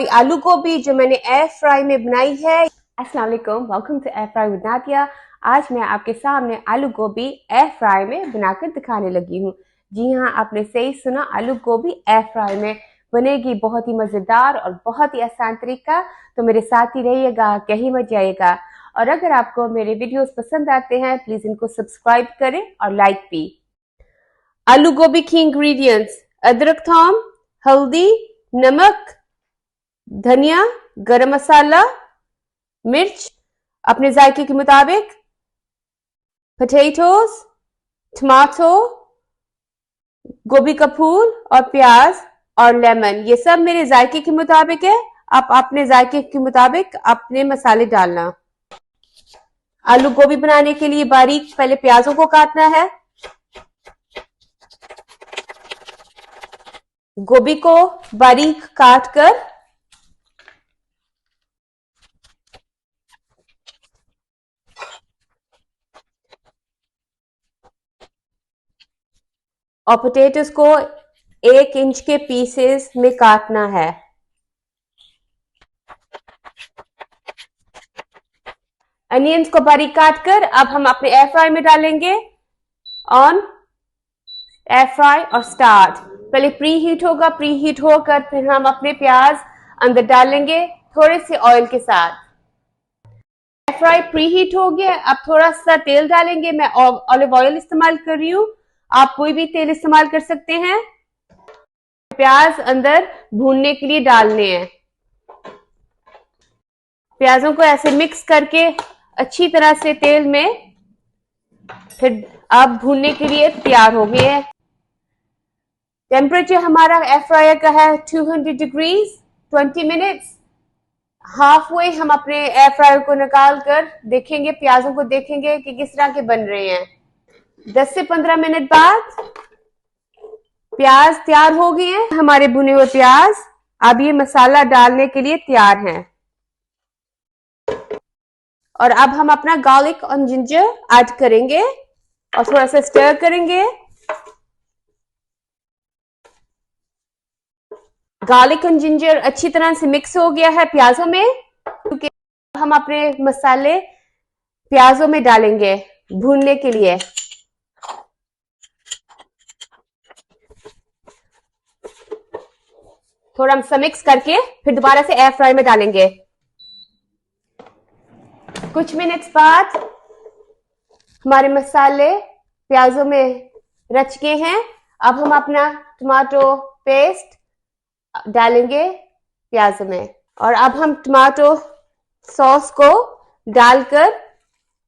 आलू गोभी जो मैंने एयर फ्राई में बनाई है। अस्सलाम वालेकुम, welcome to air fry with Nadia. आज मैं आपके सामने आलू गोभी एयर फ्राई में बनाकर दिखाने लगी हूँ। जी हाँ, आपने सही सुना, आलू गोभी एयर फ्राई में बनेगी। बहुत ही मजेदार और बहुत ही आसान तरीका। तो मेरे साथ ही रहिएगा, कहीं मत जाइएगा। और अगर आपको मेरे वीडियोस पसंद आते हैं प्लीज इनको सब्सक्राइब करें और लाइक भी। आलू गोभी की इंग्रेडिएंट्स: अदरक, थोम, हल्दी, नमक, धनिया, गरम मसाला, मिर्च अपने जायके के मुताबिक, पोटैटोज, टमाटो, गोभी का फूल और प्याज और लेमन। ये सब मेरे जायके के मुताबिक है। आप अपने जायके के मुताबिक अपने मसाले डालना। आलू गोभी बनाने के लिए बारीक पहले प्याजों को काटना है। गोभी को बारीक काट कर और पोटैटोज को 1 इंच के पीसेस में काटना है। अनियंस को बारीक काट कर अब हम अपने एयर फ्राई में डालेंगे। ऑन एयर फ्राई और स्टार्ट। पहले प्री हीट होगा, प्री हीट होकर फिर हम अपने प्याज अंदर डालेंगे थोड़े से ऑयल के साथ। एयर फ्राई प्री हीट हो गया। अब थोड़ा सा तेल डालेंगे। मैं ऑलिव ऑयल इस्तेमाल कर रही हूँ, आप कोई भी तेल इस्तेमाल कर सकते हैं। प्याज अंदर भूनने के लिए डालने हैं। प्याजों को ऐसे मिक्स करके अच्छी तरह से तेल में फिर अब भूनने के लिए तैयार हो गए हैं। टेम्परेचर हमारा एयर फ्रायर का है 200 डिग्रीज, 20 मिनट्स। हाफ वे हम अपने एयर फ्रायर को निकाल कर देखेंगे, प्याजों को देखेंगे कि किस तरह के बन रहे हैं। 10 से 15 मिनट बाद प्याज तैयार हो गए हैं हमारे भुने हुए प्याज। अब ये मसाला डालने के लिए तैयार हैं। और अब हम अपना गार्लिक और जिंजर ऐड करेंगे और थोड़ा सा स्टर करेंगे। गार्लिक और जिंजर अच्छी तरह से मिक्स हो गया है प्याजों में, क्योंकि हम अपने मसाले प्याजों में डालेंगे भूनने के लिए। थोड़ा सा मिक्स करके फिर दोबारा से एयर फ्राई में डालेंगे। कुछ मिनट्स बाद हमारे मसाले प्याजों में रच गए हैं। अब हम अपना टमाटो पेस्ट डालेंगे प्याज में। और अब हम टमाटो सॉस को डालकर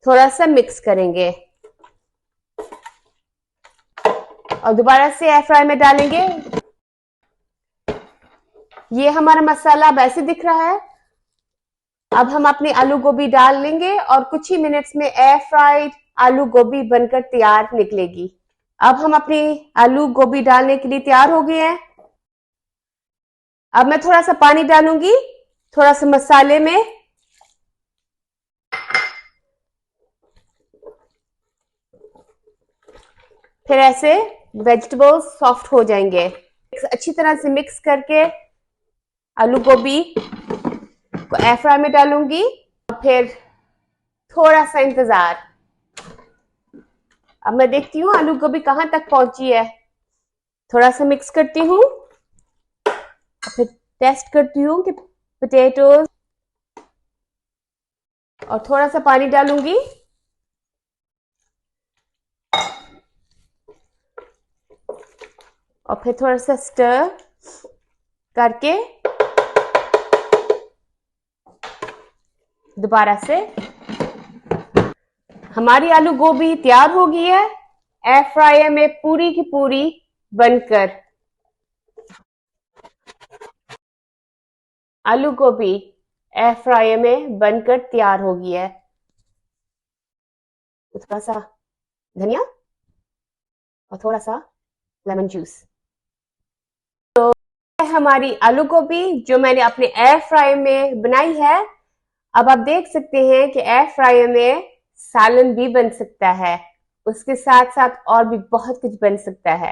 थोड़ा सा मिक्स करेंगे और दोबारा से एयर फ्राई में डालेंगे। ये हमारा मसाला अब ऐसे दिख रहा है। अब हम अपनी आलू गोभी डाल लेंगे और कुछ ही मिनट्स में एयर फ्राइड आलू गोभी बनकर तैयार निकलेगी। अब हम अपनी आलू गोभी डालने के लिए तैयार हो गए हैं। अब मैं थोड़ा सा पानी डालूंगी थोड़ा सा मसाले में। फिर ऐसे वेजिटेबल्स सॉफ्ट हो जाएंगे। अच्छी तरह से मिक्स करके आलू गोभी को एयर फ्राई में डालूंगी और फिर थोड़ा सा इंतजार। अब मैं देखती हूँ आलू गोभी कहां तक पहुंची है। थोड़ा सा मिक्स करती हूँ, फिर टेस्ट करती हूँ कि पोटैटोज, और थोड़ा सा पानी डालूंगी और फिर थोड़ा सा स्टर करके दोबारा से हमारी आलू गोभी तैयार हो गई है एयर फ्रायर में पूरी की पूरी बनकर। आलू गोभी एयर फ्रायर में बनकर तैयार हो गई है। थोड़ा सा धनिया और थोड़ा सा लेमन जूस। तो हमारी आलू गोभी जो मैंने अपने एयर फ्रायर में बनाई है। अब आप देख सकते हैं कि एयर फ्रायर में सालन भी बन सकता है, उसके साथ साथ और भी बहुत कुछ बन सकता है।